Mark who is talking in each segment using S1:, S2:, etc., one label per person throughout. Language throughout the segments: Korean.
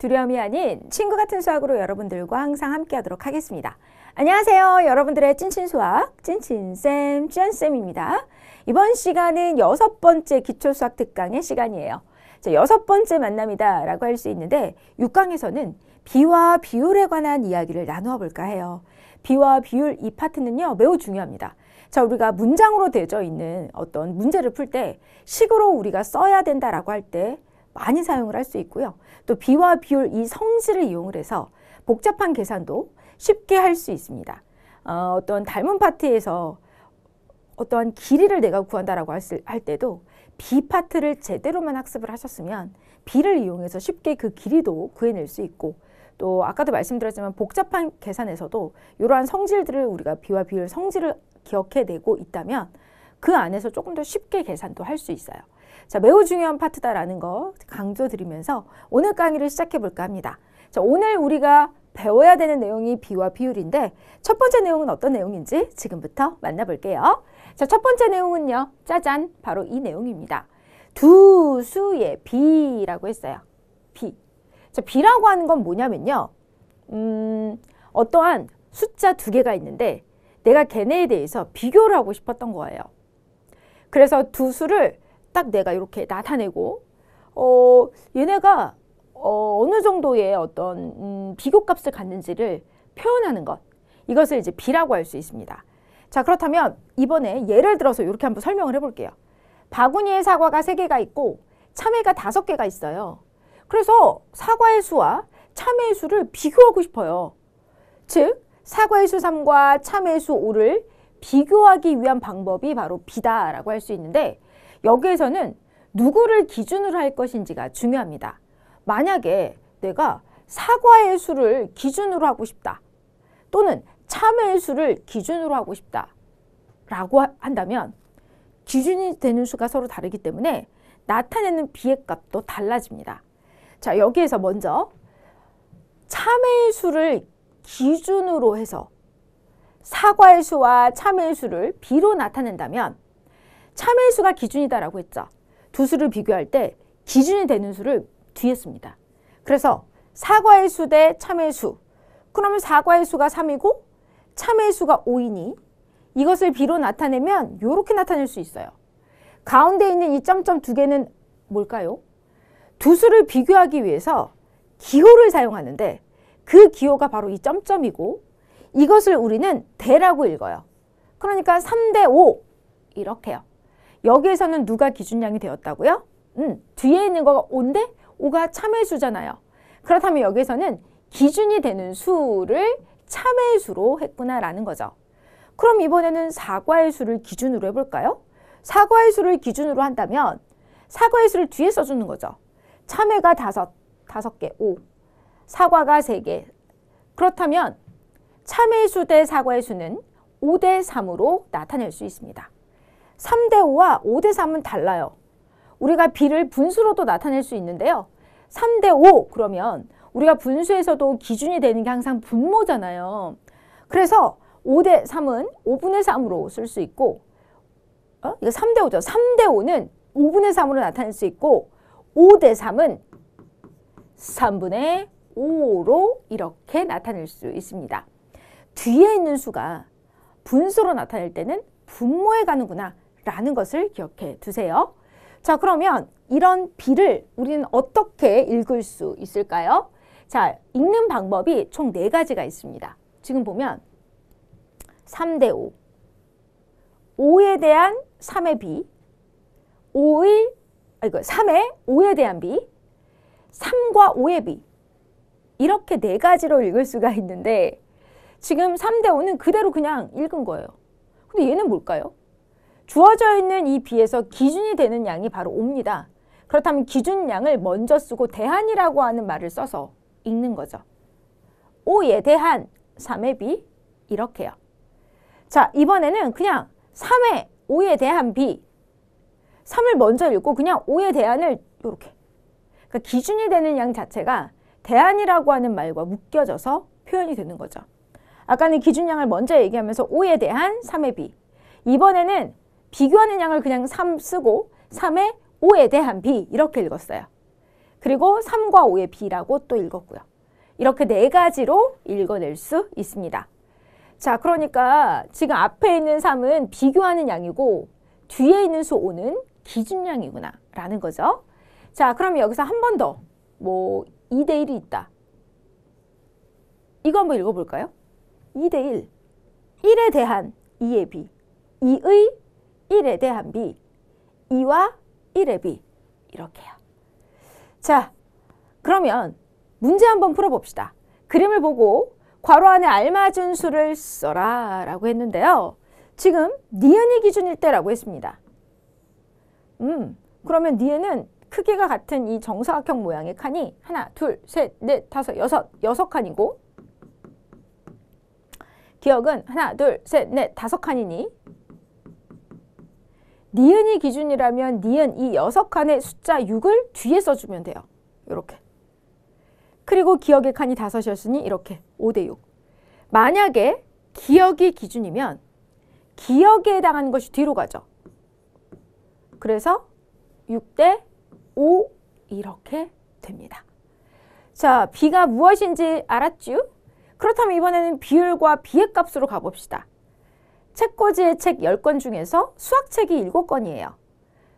S1: 두려움이 아닌 친구 같은 수학으로 여러분들과 항상 함께 하도록 하겠습니다. 안녕하세요. 여러분들의 찐친수학 찐친쌤 찌연쌤입니다. 이번 시간은 6번째 기초수학 특강의 시간이에요. 자, 6번째 만남이다 라고 할 수 있는데 6강에서는 비와 비율에 관한 이야기를 나누어 볼까 해요. 비와 비율 이 파트는요 매우 중요합니다. 자, 우리가 문장으로 되어 있는 어떤 문제를 풀 때 식으로 우리가 써야 된다라고 할 때 많이 사용을 할 수 있고요. 또 비와 비율 이 성질을 이용을 해서 복잡한 계산도 쉽게 할 수 있습니다. 어떤 닮은 파트에서 어떠한 길이를 내가 구한다라고 할 때도 비 파트를 제대로만 학습을 하셨으면 비를 이용해서 쉽게 그 길이도 구해낼 수 있고, 또 아까도 말씀드렸지만 복잡한 계산에서도 이러한 성질들을 우리가 비와 비율 성질을 기억해내고 있다면 그 안에서 조금 더 쉽게 계산도 할 수 있어요. 자, 매우 중요한 파트다라는 거 강조드리면서 오늘 강의를 시작해 볼까 합니다. 자, 오늘 우리가 배워야 되는 내용이 비와 비율인데 첫 번째 내용은 어떤 내용인지 지금부터 만나볼게요. 자, 첫 번째 내용은요. 짜잔! 바로 이 내용입니다. 두 수의 비라고 했어요. 비. 자, 비라고 하는 건 뭐냐면요. 어떠한 숫자 두 개가 있는데 내가 걔네에 대해서 비교를 하고 싶었던 거예요. 그래서 두 수를 딱 내가 이렇게 나타내고 얘네가 어느 정도의 어떤 비교값을 갖는지를 표현하는 것, 이것을 이제 비라고 할 수 있습니다. 자, 그렇다면 이번에 예를 들어서 이렇게 한번 설명을 해볼게요. 바구니에 사과가 3개가 있고 참외가 5개가 있어요. 그래서 사과의 수와 참외의 수를 비교하고 싶어요. 즉 사과의 수 3과 참외의 수 5를 비교하기 위한 방법이 바로 비다라고 할 수 있는데, 여기에서는 누구를 기준으로 할 것인지가 중요합니다. 만약에 내가 사과의 수를 기준으로 하고 싶다, 또는 참외의 수를 기준으로 하고 싶다 라고 한다면 기준이 되는 수가 서로 다르기 때문에 나타내는 비의 값도 달라집니다. 자, 여기에서 먼저 참외의 수를 기준으로 해서 사과의 수와 참외의 수를 비로 나타낸다면 참외의 수가 기준이다라고 했죠. 두 수를 비교할 때 기준이 되는 수를 뒤에 씁니다. 그래서 사과의 수 대 참외의 수, 그러면 사과의 수가 3이고 참외의 수가 5이니 이것을 비로 나타내면 이렇게 나타낼 수 있어요. 가운데 있는 이 점점 두 개는 뭘까요? 두 수를 비교하기 위해서 기호를 사용하는데 그 기호가 바로 이 점점이고 이것을 우리는 대라고 읽어요. 그러니까 3대 5 이렇게요. 여기에서는 누가 기준량이 되었다고요? 뒤에 있는 거가 5인데 5가 참외 수잖아요. 그렇다면 여기에서는 기준이 되는 수를 참외 수로 했구나라는 거죠. 그럼 이번에는 사과의 수를 기준으로 해볼까요? 사과의 수를 기준으로 한다면 사과의 수를 뒤에 써주는 거죠. 참외가 5개, 5. 사과가 3개. 그렇다면 참외의 수 대 사과의 수는 5대 3으로 나타낼 수 있습니다. 3대 5와 5대 3은 달라요. 우리가 비를 분수로도 나타낼 수 있는데요. 3대 5 그러면 우리가 분수에서도 기준이 되는 게 항상 분모잖아요. 그래서 5대 3은 5분의 3으로 쓸 수 있고, 이거 3대 5죠. 3대 5는 5분의 3으로 나타낼 수 있고 5대 3은 3분의 5로 이렇게 나타낼 수 있습니다. 뒤에 있는 수가 분수로 나타낼 때는 분모에 가는구나 라는 것을 기억해 두세요. 자, 그러면 이런 비를 우리는 어떻게 읽을 수 있을까요? 자, 읽는 방법이 총 4가지가 있습니다. 지금 보면 3대 5, 5에 대한 3의 비, 3의 5에 대한 비, 3과 5의 비, 이렇게 4가지로 읽을 수가 있는데 지금 3대 5는 그대로 그냥 읽은 거예요. 근데 얘는 뭘까요? 주어져 있는 이 비에서 기준이 되는 양이 바로 5입니다. 그렇다면 기준량을 먼저 쓰고 대한이라고 하는 말을 써서 읽는 거죠. 5에 대한 3의 비, 이렇게요. 자, 이번에는 그냥 3의 5에 대한 비, 3을 먼저 읽고 그냥 5에 대한을 이렇게. 그러니까 기준이 되는 양 자체가 대한이라고 하는 말과 묶여져서 표현이 되는 거죠. 아까는 기준량을 먼저 얘기하면서 5에 대한 3의 비. 이번에는 비교하는 양을 그냥 3 쓰고 3의 5에 대한 비 이렇게 읽었어요. 그리고 3과 5의 B라고 또 읽었고요. 이렇게 네 가지로 읽어낼 수 있습니다. 자, 그러니까 지금 앞에 있는 3은 비교하는 양이고 뒤에 있는 수 5는 기준량이구나 라는 거죠. 자, 그럼 여기서 한 번 더 뭐 2대 1이 있다. 이거 한번 읽어볼까요? 2대 1. 1에 대한 2의 B. 2의 1에 대한 B. 2와 1의 B. 이렇게요. 자, 그러면 문제 한번 풀어봅시다. 그림을 보고 괄호 안에 알맞은 수를 써라 라고 했는데요. 지금 니은이 기준일 때라고 했습니다. 그러면 니은은 크기가 같은 이 정사각형 모양의 칸이 하나, 둘, 셋, 넷, 다섯, 여섯 칸이고 기억은 하나, 둘, 셋, 넷, 다섯 칸이니 니은이 기준이라면 니은 이 6칸의 숫자 6을 뒤에 써주면 돼요. 이렇게. 그리고 기억의 칸이 5이었으니 이렇게 5대 6. 만약에 기억이 기준이면 기억에 해당하는 것이 뒤로 가죠. 그래서 6대 5 이렇게 됩니다. 자, B가 무엇인지 알았죠? 그렇다면 이번에는 비율과 B의 값으로 가봅시다. 책꽂이의 책 10권 중에서 수학책이 7권이에요.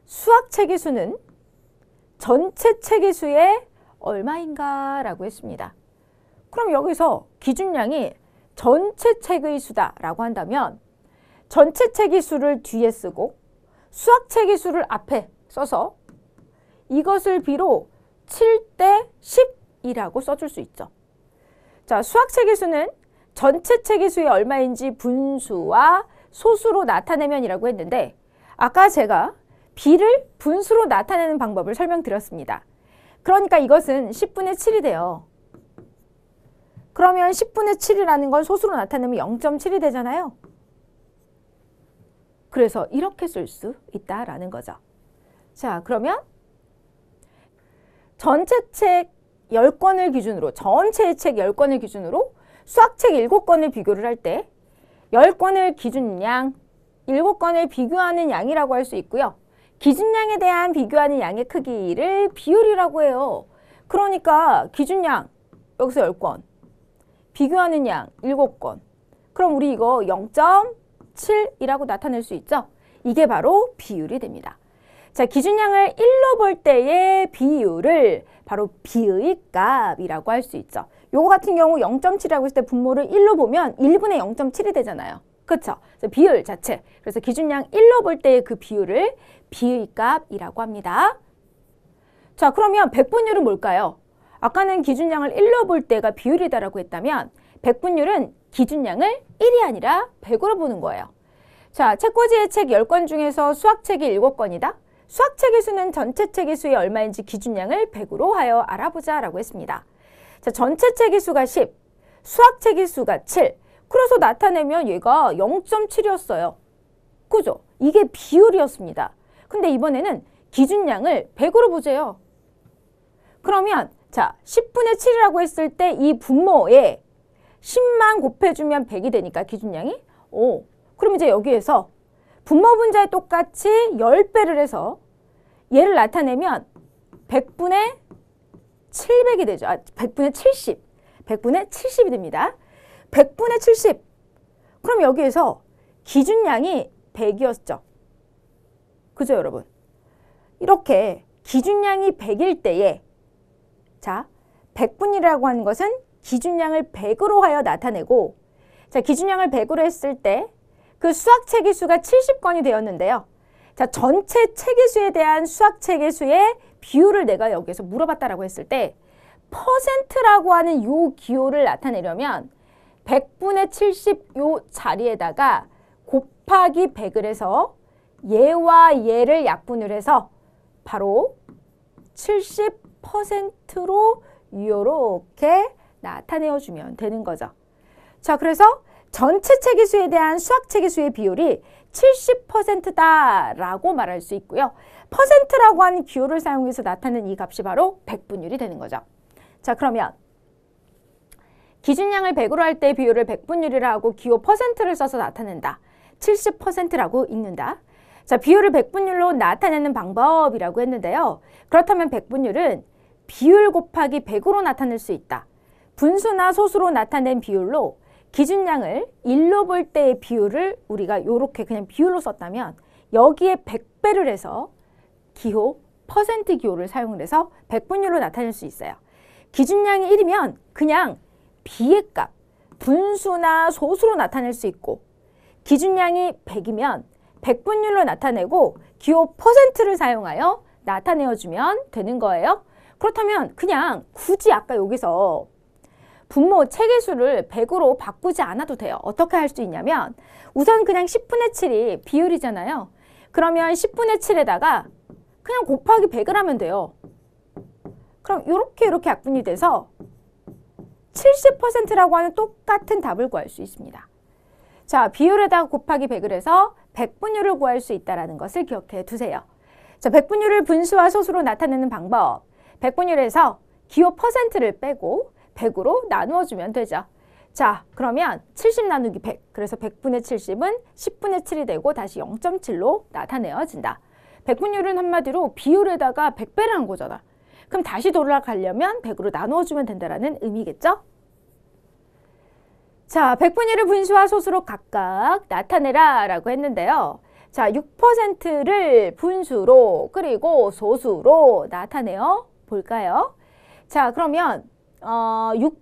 S1: 수학책의 수는 전체 책의 수의 얼마인가 라고 했습니다. 그럼 여기서 기준량이 전체 책의 수다 라고 한다면 전체 책의 수를 뒤에 쓰고 수학책의 수를 앞에 써서 이것을 B로 7대 10이라고 써줄 수 있죠. 자, 수학책의 수는 전체 책의 수의 얼마인지 분수와 소수로 나타내면이라고 했는데 아까 제가 B를 분수로 나타내는 방법을 설명드렸습니다. 그러니까 이것은 10분의 7이 돼요. 그러면 10분의 7이라는 건 소수로 나타내면 0.7이 되잖아요. 그래서 이렇게 쓸 수 있다라는 거죠. 자, 그러면 전체 책 10권을 기준으로, 전체의 책 10권을 기준으로 수학책 7권을 비교를 할 때 10권을 기준양, 7권을 비교하는 양이라고 할 수 있고요. 기준량에 대한 비교하는 양의 크기를 비율이라고 해요. 그러니까 기준량 여기서 10권, 비교하는 양 7권. 그럼 우리 이거 0.7이라고 나타낼 수 있죠? 이게 바로 비율이 됩니다. 자, 기준량을 1로 볼 때의 비율을 바로 B의 값이라고 할 수 있죠. 요거 같은 경우 0.7이라고 했을 때 분모를 1로 보면 1분의 0.7이 되잖아요. 그렇죠? 그래서 비율 자체. 그래서 기준량 1로 볼 때의 그 비율을 B의 값이라고 합니다. 자, 그러면 백분율은 뭘까요? 아까는 기준량을 1로 볼 때가 비율이다라고 했다면 백분율은 기준량을 1이 아니라 100으로 보는 거예요. 자, 책꽂이의 책 10권 중에서 수학책이 7권이다. 수학책의 수는 전체 책의 수의 얼마인지 기준량을 100으로 하여 알아보자 라고 했습니다. 자, 전체 책의 수가 10, 수학책의 수가 7. 그래서 나타내면 얘가 0.7이었어요. 그죠? 이게 비율이었습니다. 근데 이번에는 기준량을 100으로 보세요. 그러면 자, 10분의 7이라고 했을 때 이 분모에 10만 곱해주면 100이 되니까 기준량이 그럼 이제 여기에서 분모 분자에 똑같이 10배를 해서 얘를 나타내면 100분의 700이 되죠. 100분의 70. 100분의 70이 됩니다. 100분의 70. 그럼 여기에서 기준량이 100이었죠. 그죠, 여러분? 이렇게 기준량이 100일 때에 자, 100분이라고 하는 것은 기준량을 100으로 하여 나타내고 자, 기준량을 100으로 했을 때 그 수학책의 수가 70권이 되었는데요. 자, 전체 책의 수에 대한 수학책의 수의 비율을 내가 여기서 물어봤다라고 했을 때 퍼센트라고 하는 요 기호를 나타내려면 100분의 70 요 자리에다가 곱하기 100을 해서 얘와 얘를 약분을 해서 바로 70%로 이렇게 나타내어주면 되는 거죠. 자, 그래서 전체 책의 수에 대한 수학책의 수의 비율이 70%다라고 말할 수 있고요. 퍼센트라고 하는 기호를 사용해서 나타내는 이 값이 바로 백분율이 되는 거죠. 자, 그러면 기준량을 100으로 할 때 비율을 백분율이라 하고 기호 퍼센트를 써서 나타낸다. 70%라고 읽는다. 자, 비율을 백분율로 나타내는 방법이라고 했는데요. 그렇다면 백분율은 비율 곱하기 100으로 나타낼 수 있다. 분수나 소수로 나타낸 비율로 기준량을 1로 볼 때의 비율을 우리가 이렇게 그냥 비율로 썼다면 여기에 100배를 해서 기호, 퍼센트 기호를 사용을 해서 백분율로 나타낼 수 있어요. 기준량이 1이면 그냥 B의 값, 분수나 소수로 나타낼 수 있고 기준량이 100이면 백분율로 나타내고 기호 퍼센트를 사용하여 나타내어주면 되는 거예요. 그렇다면 그냥 굳이 아까 여기서 분모 체계수를 100으로 바꾸지 않아도 돼요. 어떻게 할 수 있냐면 우선 그냥 10분의 7이 비율이잖아요. 그러면 10분의 7에다가 그냥 곱하기 100을 하면 돼요. 그럼 이렇게 약분이 돼서 70%라고 하는 똑같은 답을 구할 수 있습니다. 자, 비율에다가 곱하기 100을 해서 백분율을 구할 수 있다는 것을 기억해 두세요. 자, 백분율을 분수와 소수로 나타내는 방법. 백분율에서 기호 퍼센트를 빼고 100으로 나누어주면 되죠. 자, 그러면 70 나누기 100. 그래서 100분의 70은 10분의 7이 되고 다시 0.7로 나타내어진다. 백분율은 한마디로 비율에다가 100배를 한 거잖아. 그럼 다시 돌아가려면 100으로 나누어주면 된다는 의미겠죠? 자, 백분율을 분수와 소수로 각각 나타내라 라고 했는데요. 자, 6%를 분수로 그리고 소수로 나타내어 볼까요? 자, 그러면 6%.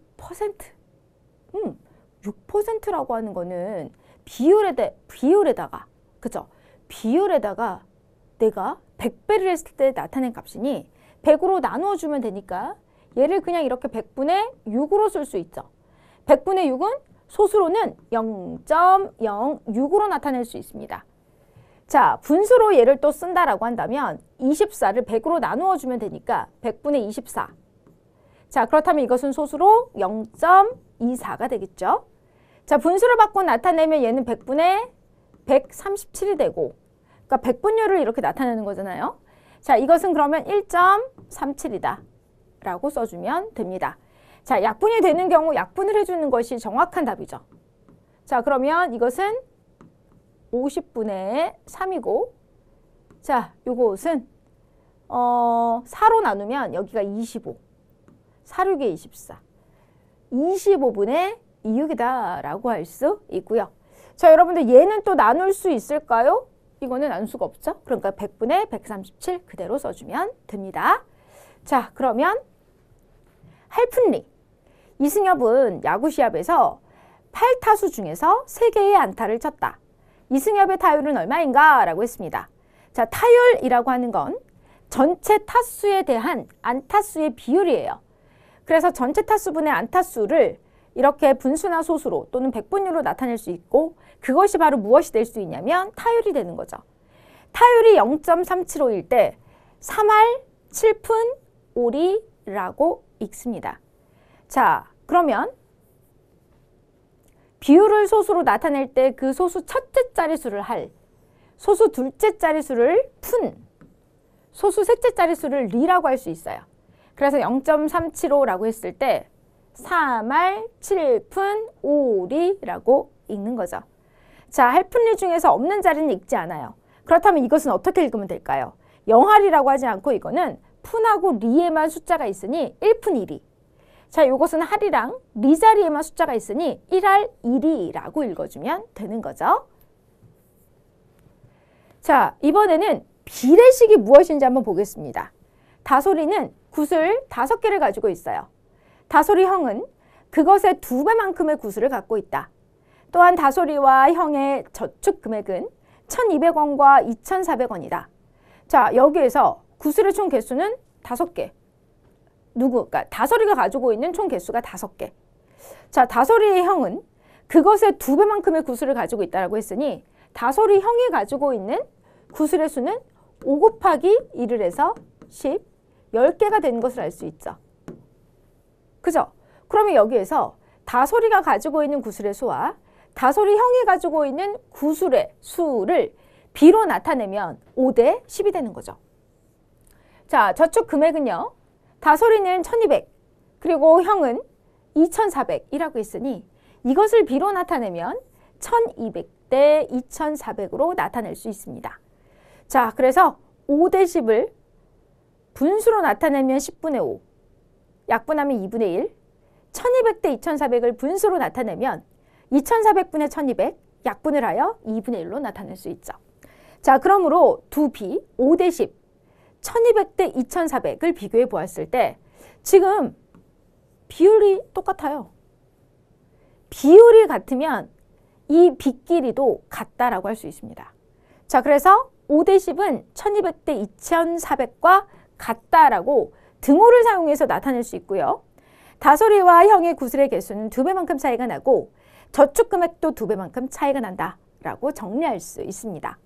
S1: 6%라고 하는 거는 비율에다가 그죠? 비율에다가 내가 100배를 했을 때 나타낸 값이니 100으로 나누어 주면 되니까 얘를 그냥 이렇게 100분의 6으로 쓸 수 있죠. 100분의 6은 소수로는 0.06으로 나타낼 수 있습니다. 자, 분수로 얘를 또 쓴다라고 한다면 24를 100으로 나누어 주면 되니까 100분의 24. 자, 그렇다면 이것은 소수로 0.24가 되겠죠. 자, 분수를 바꿔 나타내면 얘는 100분의 137이 되고 그러니까 백분율을 이렇게 나타내는 거잖아요. 자, 이것은 그러면 1.37이다 라고 써주면 됩니다. 자, 약분이 되는 경우 약분을 해주는 것이 정확한 답이죠. 자, 그러면 이것은 50분의 3이고 자, 요것은 4로 나누면 여기가 25. 4, 6에 24. 25분의 26이다 라고 할 수 있고요. 자, 여러분들 얘는 또 나눌 수 있을까요? 이거는 나눌 수가 없죠. 그러니까 100분의 137 그대로 써주면 됩니다. 자, 그러면 할푼리. 이승엽은 야구 시합에서 8타수 중에서 3개의 안타를 쳤다. 이승엽의 타율은 얼마인가? 라고 했습니다. 자, 타율이라고 하는 건 전체 타수에 대한 안타수의 비율이에요. 그래서 전체 타수분의 안타수를 이렇게 분수나 소수로 또는 백분율로 나타낼 수 있고 그것이 바로 무엇이 될 수 있냐면 타율이 되는 거죠. 타율이 0.375일 때 3할 7푼 5리라고 읽습니다. 자, 그러면 비율을 소수로 나타낼 때 그 소수 첫째 자릿수를 할, 소수 둘째 자릿수를 푼, 소수 셋째 자릿수를 리라고 할 수 있어요. 그래서 0.375라고 했을 때 3할 7푼 5리라고 읽는 거죠. 자, 할푼리 중에서 없는 자리는 읽지 않아요. 그렇다면 이것은 어떻게 읽으면 될까요? 영할이라고 하지 않고 이거는 푼하고 리에만 숫자가 있으니 1푼 1리. 자, 이것은 할이랑 리 자리에만 숫자가 있으니 1할 1리라고 읽어주면 되는 거죠. 자, 이번에는 비례식이 무엇인지 한번 보겠습니다. 다솔이는 굿을 5개를 가지고 있어요. 다솔이 형은 그것의 2배만큼의 굿을 갖고 있다. 또한 다솔이와 형의 저축 금액은 1,200원과 2,400원이다. 자, 여기에서 굿의 총 개수는 5개. 그러니까 다솔이가 가지고 있는 총 개수가 5개. 자, 다솔이의 형은 그것의 2배만큼의 굿을 가지고 있다고 했으니 다솔이 형이 가지고 있는 굿의 수는 5 곱하기 1을 해서 10, 10개가 되는 것을 알 수 있죠. 그죠? 그러면 여기에서 다솔이가 가지고 있는 구슬의 수와 다솔이 형이 가지고 있는 구슬의 수를 비로 나타내면 5대 10이 되는 거죠. 자, 저축 금액은요. 다솔이는 1200 그리고 형은 2400이라고 했으니 이것을 비로 나타내면 1200대 2400으로 나타낼 수 있습니다. 자, 그래서 5대 10을 분수로 나타내면 10분의 5, 약분하면 2분의 1, 1200대 2400을 분수로 나타내면 2400분의 1200 약분을 하여 2분의 1로 나타낼 수 있죠. 자, 그러므로 두 비 5대 10, 1200대 2400을 비교해 보았을 때 지금 비율이 똑같아요. 비율이 같으면 이 비끼리도 같다라고 할 수 있습니다. 자, 그래서 5대 10은 1200대 2400과 같다라고 등호를 사용해서 나타낼 수 있고요. 다소리와 형의 구슬의 개수는 2배만큼 차이가 나고 저축 금액도 2배만큼 차이가 난다라고 정리할 수 있습니다.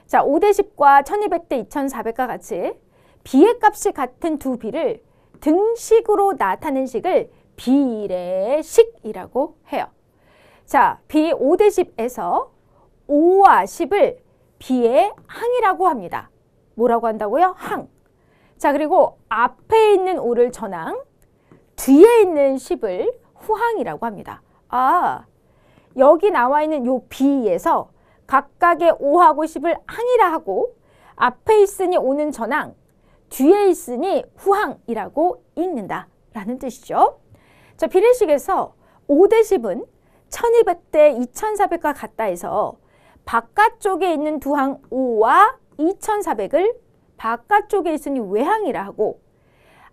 S1: 자, 5대 10과 1200대 2400과 같이 비의 값이 같은 두 비를 등식으로 나타낸 식을 비례식이라고 해요. 자, 비 5대 10에서 5와 10을 비의 항이라고 합니다. 뭐라고 한다고요? 항. 자, 그리고 앞에 있는 5를 전항, 뒤에 있는 10을 후항이라고 합니다. 아, 여기 나와 있는 요 비에서 각각의 5하고 10을 항이라 하고 앞에 있으니 5는 전항, 뒤에 있으니 후항이라고 읽는다 라는 뜻이죠. 자, 비례식에서 5대 10은 1200대 2400과 같다 해서 바깥쪽에 있는 두항 5와 2400을 바깥쪽에 있으니 외항이라 하고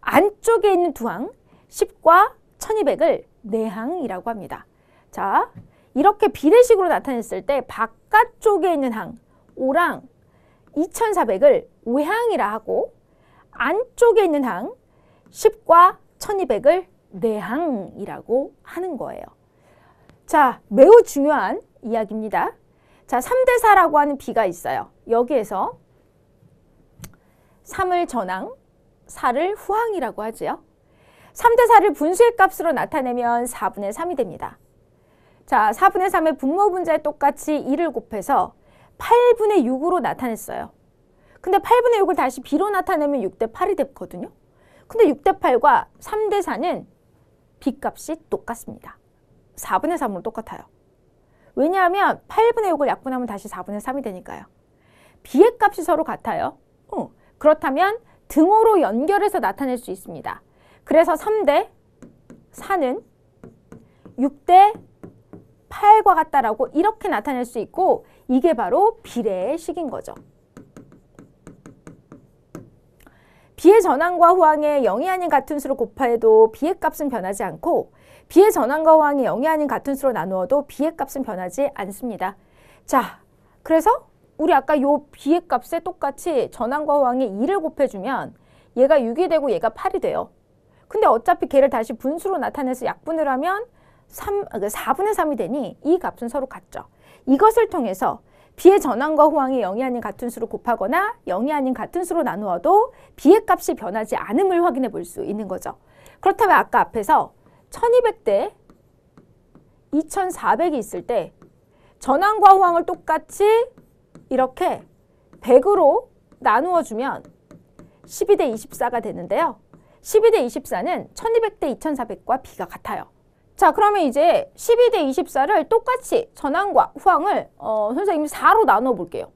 S1: 안쪽에 있는 두항 10과 1200을 내항이라고 합니다. 자, 이렇게 비례식으로 나타냈을 때 바깥쪽에 있는 항 5랑 2400을 외항이라 하고 안쪽에 있는 항 10과 1200을 내항이라고 하는 거예요. 자, 매우 중요한 이야기입니다. 자, 3대 4라고 하는 비가 있어요. 여기에서 3을 전항, 4를 후항이라고 하지요. 3대 4를 분수의 값으로 나타내면 4분의 3이 됩니다. 자, 4분의 3의 분모 분자에 똑같이 2를 곱해서 8분의 6으로 나타냈어요. 근데 8분의 6을 다시 B로 나타내면 6대 8이 됐거든요. 근데 6대 8과 3대 4는 B값이 똑같습니다. 4분의 3으로 똑같아요. 왜냐하면 8분의 6을 약분하면 다시 4분의 3이 되니까요. B의 값이 서로 같아요. 그렇다면 등호로 연결해서 나타낼 수 있습니다. 그래서 3대 4는 6대 8과 같다라고 이렇게 나타낼 수 있고 이게 바로 비례식인 거죠. B의 전항과 후항에 0이 아닌 같은 수로 곱해도 B의 값은 변하지 않고 B의 전항과 후항이 0이 아닌 같은 수로 나누어도 B의 값은 변하지 않습니다. 자, 그래서 우리 아까 요 B의 값에 똑같이 전항과 후항에 2를 곱해주면 얘가 6이 되고 얘가 8이 돼요. 근데 어차피 걔를 다시 분수로 나타내서 약분을 하면 4분의 3이 되니 이 값은 서로 같죠. 이것을 통해서 B의 전항과 후항이 0이 아닌 같은 수로 곱하거나 0이 아닌 같은 수로 나누어도 B의 값이 변하지 않음을 확인해 볼 수 있는 거죠. 그렇다면 아까 앞에서 1200대 2400이 있을 때 전항과 후항을 똑같이 이렇게 100으로 나누어 주면 12대 24가 되는데요. 12대 24는 1200대 2400과 B가 같아요. 자, 그러면 이제 12대 24를 똑같이 전항과 후항을 선생님이 4로 나눠 볼게요.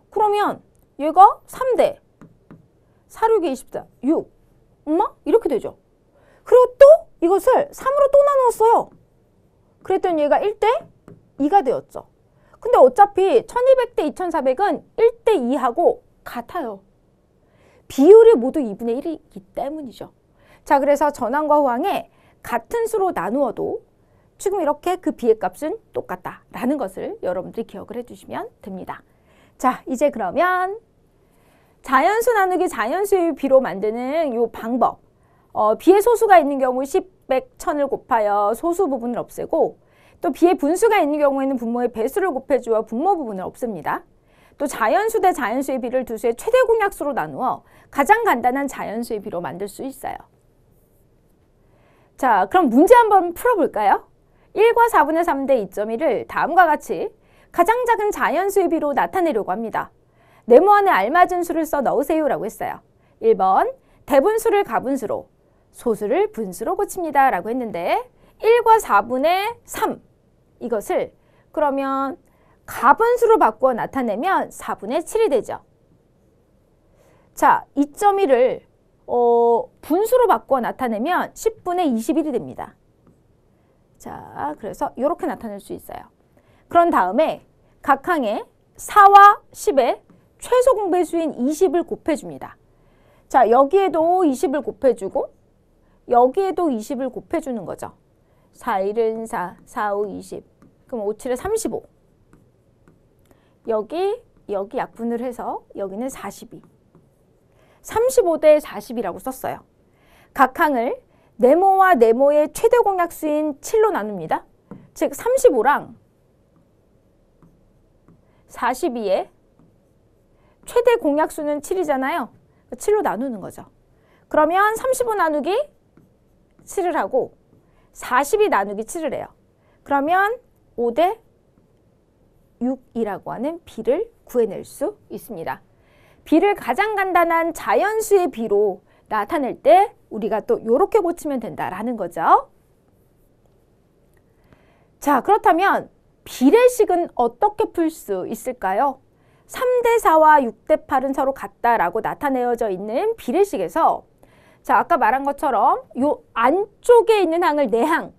S1: 그러면 얘가 3대 4, 6에 24, 6 엄마? 이렇게 되죠. 그리고 또 이것을 3으로 또 나누었어요. 그랬더니 얘가 1대 2가 되었죠. 근데 어차피 1200대 2400은 1대 2하고 같아요. 비율이 모두 2분의 1이기 때문이죠. 자, 그래서 전항과 후항에 같은 수로 나누어도 지금 이렇게 그 B의 값은 똑같다라는 것을 여러분들이 기억을 해주시면 됩니다. 자, 이제 그러면 자연수 나누기 자연수의 비로 만드는 이 방법. B의 소수가 있는 경우 10, 100, 1000을 곱하여 소수 부분을 없애고 또 B의 분수가 있는 경우에는 분모의 배수를 곱해주어 분모 부분을 없앱니다. 또 자연수 대 자연수의 비를 두 수의 최대 공약수로 나누어 가장 간단한 자연수의 비로 만들 수 있어요. 자, 그럼 문제 한번 풀어볼까요? 1과 4분의 3 대 2.1을 다음과 같이 가장 작은 자연수의 비로 나타내려고 합니다. 네모 안에 알맞은 수를 써 넣으세요 라고 했어요. 1번 대분수를 가분수로 소수를 분수로 고칩니다 라고 했는데 1과 4분의 3 이것을 그러면 가분수로 바꾸어 나타내면 4분의 7이 되죠. 자, 2.1을 분수로 바꿔 나타내면 10분의 21이 됩니다. 자, 그래서 이렇게 나타낼 수 있어요. 그런 다음에 각 항에 4와 10의 최소 공배수인 20을 곱해줍니다. 자, 여기에도 20을 곱해주고 여기에도 20을 곱해주는 거죠. 4, 1은 4, 4, 5, 20. 그럼 5, 7에 35. 여기 약분을 해서 여기는 42. 35대 40이라고 썼어요. 각 항을 네모와 네모의 최대 공약수인 7로 나눕니다. 즉 35랑 42의 최대 공약수는 7이잖아요. 7로 나누는 거죠. 그러면 35 나누기 7을 하고 42 나누기 7을 해요. 그러면 5대 6이라고 하는 비를 구해낼 수 있습니다. 비를 가장 간단한 자연수의 비로 나타낼 때 우리가 또 이렇게 고치면 된다라는 거죠. 자, 그렇다면 비례식은 어떻게 풀 수 있을까요? 3대 4와 6대 8은 서로 같다라고 나타내어져 있는 비례식에서 자, 아까 말한 것처럼 요 안쪽에 있는 항을 내항,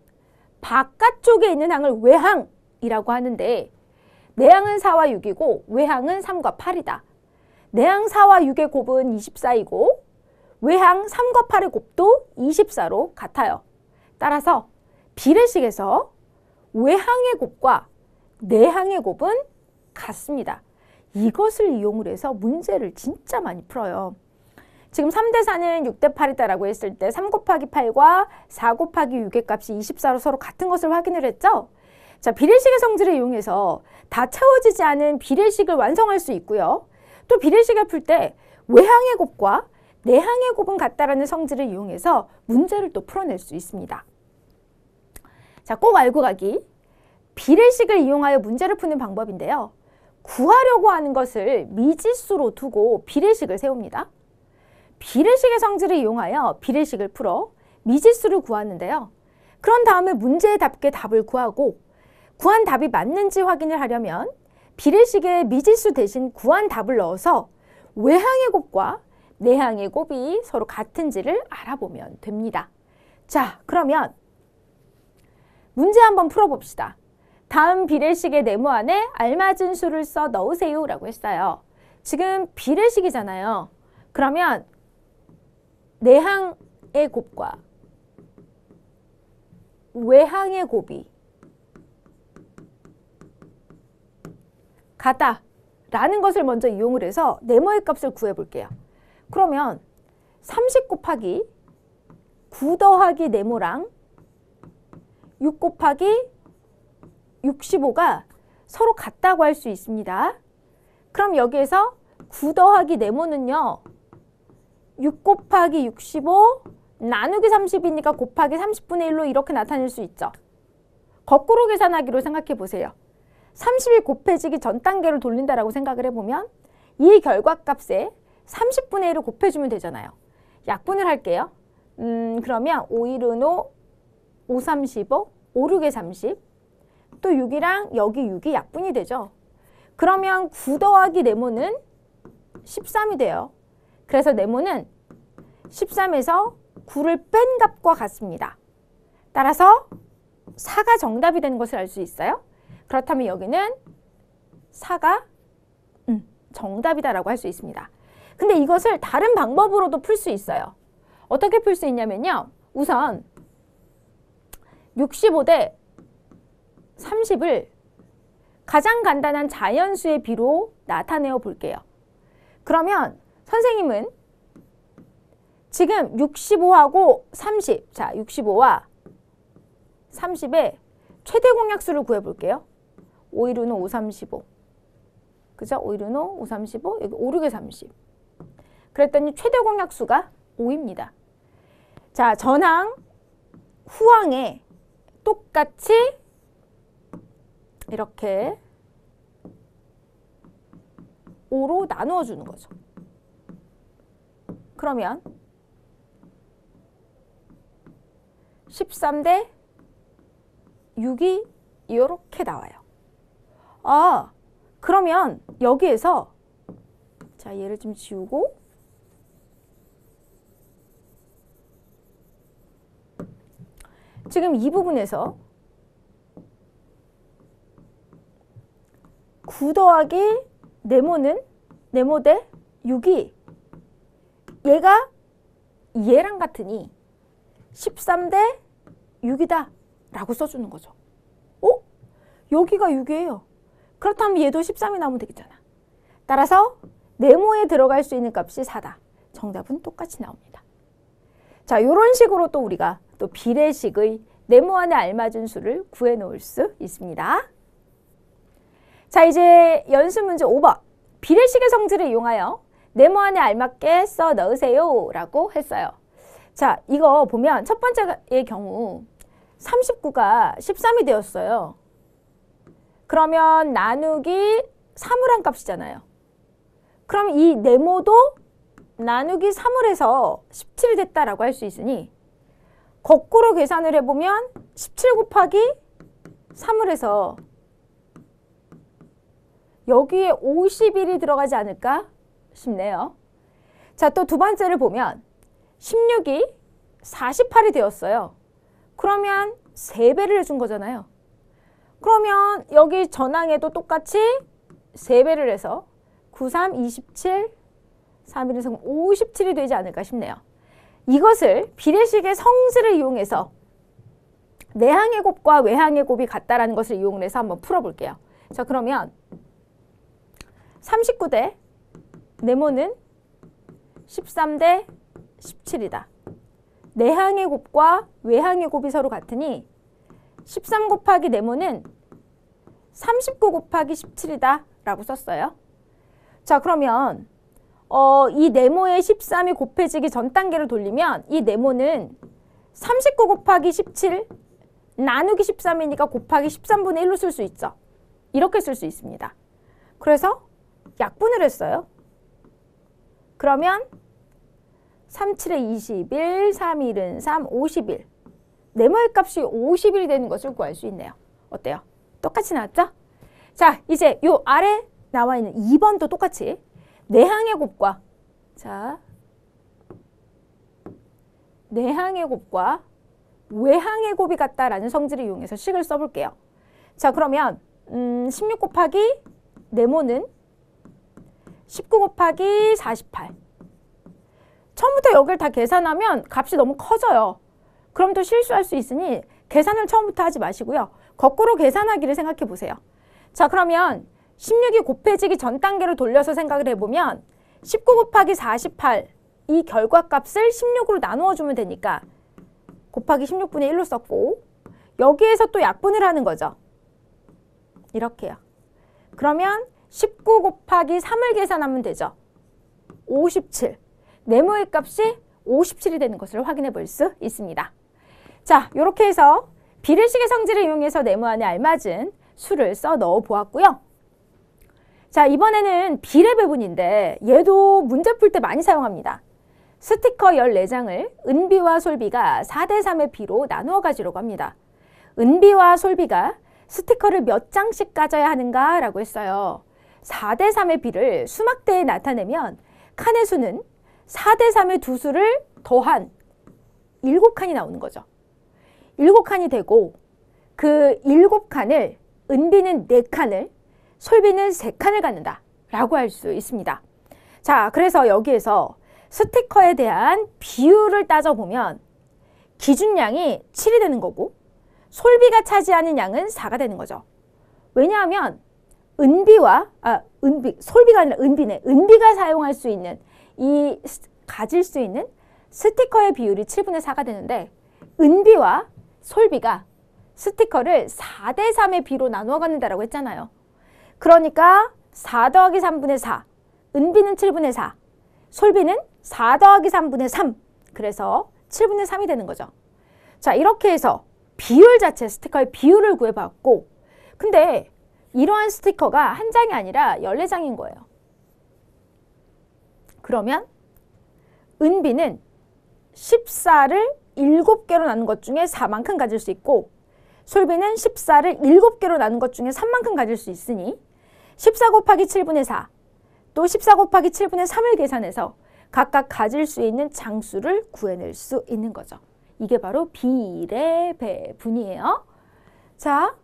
S1: 바깥쪽에 있는 항을 외항이라고 하는데 내항은 4와 6이고 외항은 3과 8이다. 내항 4와 6의 곱은 24이고 외항 3과 8의 곱도 24로 같아요. 따라서 비례식에서 외항의 곱과 내항의 곱은 같습니다. 이것을 이용을 해서 문제를 진짜 많이 풀어요. 지금 3대 4는 6대 8이다라고 했을 때 3 곱하기 8과 4 곱하기 6의 값이 24로 서로 같은 것을 확인을 했죠. 자, 비례식의 성질을 이용해서 다 채워지지 않은 비례식을 완성할 수 있고요. 또 비례식을 풀 때 외항의 곱과 내항의 곱은 같다라는 성질을 이용해서 문제를 또 풀어낼 수 있습니다. 자, 꼭 알고 가기. 비례식을 이용하여 문제를 푸는 방법인데요. 구하려고 하는 것을 미지수로 두고 비례식을 세웁니다. 비례식의 성질을 이용하여 비례식을 풀어 미지수를 구하는데요. 그런 다음에 문제에 답게 답을 구하고 구한 답이 맞는지 확인을 하려면 비례식의 미지수 대신 구한 답을 넣어서 외항의 곱과 내항의 곱이 서로 같은지를 알아보면 됩니다. 자, 그러면 문제 한번 풀어봅시다. 다음 비례식의 네모 안에 알맞은 수를 써 넣으세요 라고 했어요. 지금 비례식이잖아요. 그러면 내항의 곱과 외항의 곱이 같다 라는 것을 먼저 이용을 해서 네모의 값을 구해볼게요. 그러면 30 곱하기 9 더하기 네모랑 6 곱하기 65가 서로 같다고 할 수 있습니다. 그럼 여기에서 9 더하기 네모는요. 6 곱하기 65 나누기 30이니까 곱하기 30분의 1로 이렇게 나타낼 수 있죠. 거꾸로 계산하기로 생각해 보세요. 30이 곱해지기 전 단계를 돌린다라고 생각을 해보면 이 결과값에 30분의 1을 곱해주면 되잖아요. 약분을 할게요. 그러면 5, 1은 5, 5, 35, 5, 6에 30, 또 6이랑 여기 6이 약분이 되죠. 그러면 9 더하기 네모는 13이 돼요. 그래서 네모는 13에서 9를 뺀 값과 같습니다. 따라서 4가 정답이 되는 것을 알 수 있어요. 그렇다면 여기는 4가 정답이다라고 할 수 있습니다. 근데 이것을 다른 방법으로도 풀 수 있어요. 어떻게 풀 수 있냐면요. 우선 65대 30을 가장 간단한 자연수의 비로 나타내어 볼게요. 그러면 선생님은 지금 65하고 30, 자 65와 30의 최대 공약수를 구해볼게요. 5, 1은 5, 35. 그죠? 5, 1은 5, 5, 35, 여기 5, 6에 30. 그랬더니 최대 공약수가 5입니다. 자, 전항, 후항에 똑같이 이렇게 5로 나누어 주는 거죠. 그러면 13대 6이 이렇게 나와요. 아, 그러면 여기에서 자, 얘를 좀 지우고 지금 이 부분에서 9 더하기 네모는 네모 대 6이 얘가 얘랑 같으니 13 대 6이다 라고 써주는 거죠. 여기가 6이에요. 그렇다면 얘도 13이 나오면 되겠잖아. 따라서 네모에 들어갈 수 있는 값이 4다. 정답은 똑같이 나옵니다. 자, 이런 식으로 또 우리가 또 비례식의 네모 안에 알맞은 수를 구해 놓을 수 있습니다. 자, 이제 연습 문제 5번. 비례식의 성질을 이용하여 네모 안에 알맞게 써 넣으세요 라고 했어요. 자, 이거 보면 첫 번째의 경우 39가 13이 되었어요. 그러면 나누기 3을 한 값이잖아요. 그럼 이 네모도 나누기 3을 해서 17이 됐다라고 할 수 있으니 거꾸로 계산을 해보면 17 곱하기 3을 해서 여기에 51이 들어가지 않을까 싶네요. 자, 또 두 번째를 보면 16이 48이 되었어요. 그러면 3배를 해준 거잖아요. 그러면 여기 전항에도 똑같이 3배를 해서 9, 3, 27, 3, 1, 3, 57이 되지 않을까 싶네요. 이것을 비례식의 성질을 이용해서 내항의 곱과 외항의 곱이 같다라는 것을 이용해서 한번 풀어볼게요. 자, 그러면 39대 네모는 13대 17이다. 내항의 곱과 외항의 곱이 서로 같으니 13 곱하기 네모는 39 곱하기 17이다 라고 썼어요. 자, 그러면 이 네모의 13이 곱해지기 전 단계를 돌리면 이 네모는 39 곱하기 17 나누기 13이니까 곱하기 13분의 1로 쓸 수 있죠. 이렇게 쓸 수 있습니다. 그래서 약분을 했어요. 그러면 3, 7에 21, 3, 1은 3, 51. 네모의 값이 50일이 되는 것을 구할 수 있네요. 어때요? 똑같이 나왔죠? 자, 이제 요 아래 나와 있는 2번도 똑같이 내항의 곱과 자, 내항의 곱과 외항의 곱이 같다라는 성질을 이용해서 식을 써볼게요. 자, 그러면 16 곱하기 네모는 19 곱하기 48. 처음부터 여기를 다 계산하면 값이 너무 커져요. 그럼 또 실수할 수 있으니 계산을 처음부터 하지 마시고요. 거꾸로 계산하기를 생각해 보세요. 자, 그러면 16이 곱해지기 전 단계로 돌려서 생각을 해보면 19 곱하기 48 이 결과값을 16으로 나누어 주면 되니까 곱하기 16분의 1로 썼고 여기에서 또 약분을 하는 거죠. 이렇게요. 그러면 19 곱하기 3을 계산하면 되죠. 57. 네모의 값이 57이 되는 것을 확인해 볼 수 있습니다. 자, 이렇게 해서 비례식의 성질을 이용해서 네모 안에 알맞은 수를 써 넣어 보았고요. 자, 이번에는 비례 배분인데 얘도 문제 풀 때 많이 사용합니다. 스티커 14장을 은비와 솔비가 4대 3의 비로 나누어 가지려고 합니다. 은비와 솔비가 스티커를 몇 장씩 가져야 하는가 라고 했어요. 4대 3의 비를 수막대에 나타내면 칸의 수는 4대 3의 두 수를 더한 7칸이 나오는 거죠. 7칸이 되고 그 7칸을 은비는 4칸을 솔비는 3칸을 갖는다 라고 할 수 있습니다. 자, 그래서 여기에서 스티커에 대한 비율을 따져보면 기준량이 7이 되는 거고 솔비가 차지하는 양은 4가 되는 거죠. 왜냐하면 솔비가 아니라 은비네. 은비가 사용할 수 있는 가질 수 있는 스티커의 비율이 7분의 4가 되는데 은비와 솔비가 스티커를 4대 3의 비로 나누어 갖는다라고 했잖아요. 그러니까 4 더하기 3분의 4, 은비는 7분의 4, 솔비는 4 더하기 3분의 3, 그래서 7분의 3이 되는 거죠. 자, 이렇게 해서 비율 자체, 스티커의 비율을 구해봤고 근데 이러한 스티커가 한 장이 아니라 14장인 거예요. 그러면 은비는 14를 7개로 나눈 것 중에 4만큼 가질 수 있고 솔비는 14를 7개로 나눈 것 중에 3만큼 가질 수 있으니 14 곱하기 7분의 4, 또 14 곱하기 7분의 3을 계산해서 각각 가질 수 있는 장수를 구해낼 수 있는 거죠. 이게 바로 비례 배분이에요. 자,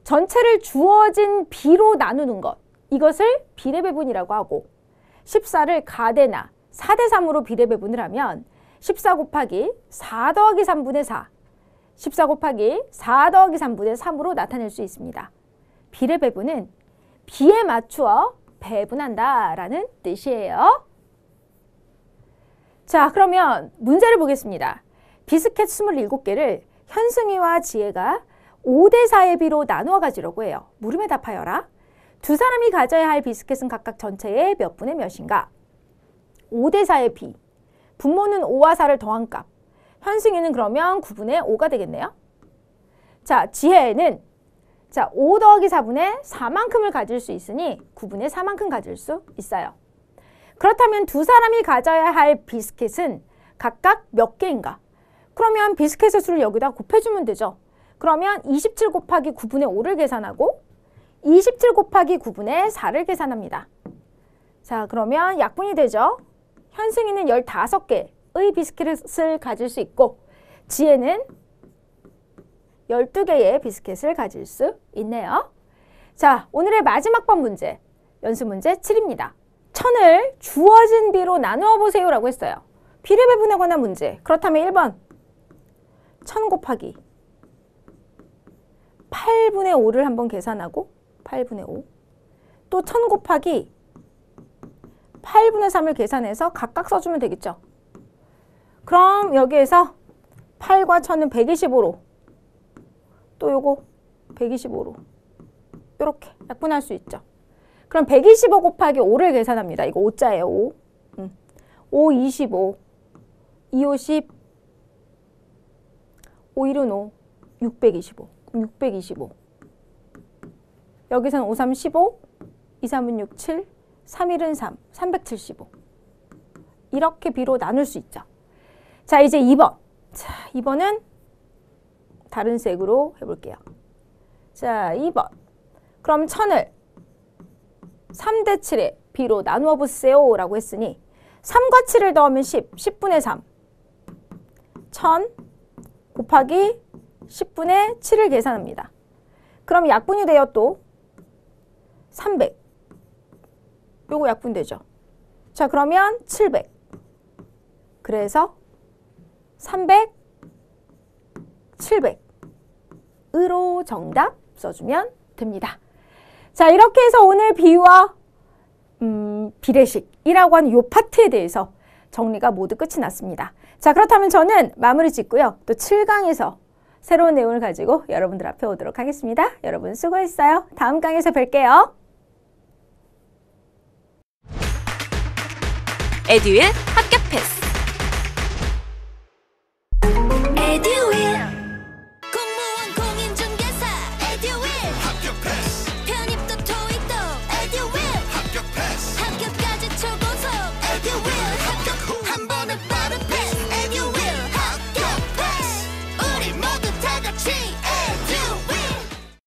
S1: 전체를 주어진 비로 나누는 것, 이것을 비례 배분이라고 하고 14를 가대나 4대 3으로 비례 배분을 하면 14 곱하기 4 더하기 3분의 4, 14 곱하기 4 더하기 3분의 3으로 나타낼 수 있습니다. 비례 배분은 비에 맞추어 배분한다 라는 뜻이에요. 자, 그러면 문제를 보겠습니다. 비스켓 27개를 현승이와 지혜가 5대 4의 비로 나누어 가지려고 해요. 물음에 답하여라. 두 사람이 가져야 할 비스켓은 각각 전체의 몇 분의 몇인가? 5대 4의 비. 분모는 5와 4를 더한 값. 현승이는 그러면 9분의 5가 되겠네요. 자, 지혜는 5 더하기 4분의 4만큼을 가질 수 있으니 9분의 4만큼 가질 수 있어요. 그렇다면 두 사람이 가져야 할 비스켓은 각각 몇 개인가? 그러면 비스켓의 수를 여기다 곱해주면 되죠. 그러면 27 곱하기 9분의 5를 계산하고 27 곱하기 9분의 4를 계산합니다. 자, 그러면 약분이 되죠. 현승이는 15개의 비스켓을 가질 수 있고 지혜는 12개의 비스켓을 가질 수 있네요. 자, 오늘의 마지막 번 문제, 연습 문제 7입니다. 1000을 주어진 비로 나누어 보세요 라고 했어요. 비례 배분에 관한 문제. 그렇다면 1번 1000 곱하기 8분의 5를 한번 계산하고 8분의 5, 또 1000 곱하기 8분의 3을 계산해서 각각 써주면 되겠죠. 그럼 여기에서 8과 1000은 125로, 또 요거 125로 이렇게 약분할 수 있죠. 그럼 125 곱하기 5를 계산합니다. 이거 5자예요. 5. 5, 25, 2, 5, 10, 5, 1은 5, 625. 625. 여기서는 5, 3, 15, 2, 3은 6, 7, 3, 1은 3, 375. 이렇게 비로 나눌 수 있죠. 자, 이제 2번. 자, 2번은 다른 색으로 해볼게요. 자, 2번. 그럼 1000을 3대 7의 비로 나누어 보세요 라고 했으니 3과 7을 더하면 10, 10분의 3. 1000 곱하기 10분의 7을 계산합니다. 그럼 약분이 돼요. 또 300. 요거 약분되죠. 자, 그러면 700. 그래서 300, 700으로 정답 써주면 됩니다. 자, 이렇게 해서 오늘 비와 비례식이라고 하는 이 파트에 대해서 정리가 모두 끝이 났습니다. 자, 그렇다면 저는 마무리 짓고요. 또 7강에서 새로운 내용을 가지고 여러분들 앞에 오도록 하겠습니다. 여러분 수고했어요. 다음 강에서 뵐게요.
S2: 에듀윌 합격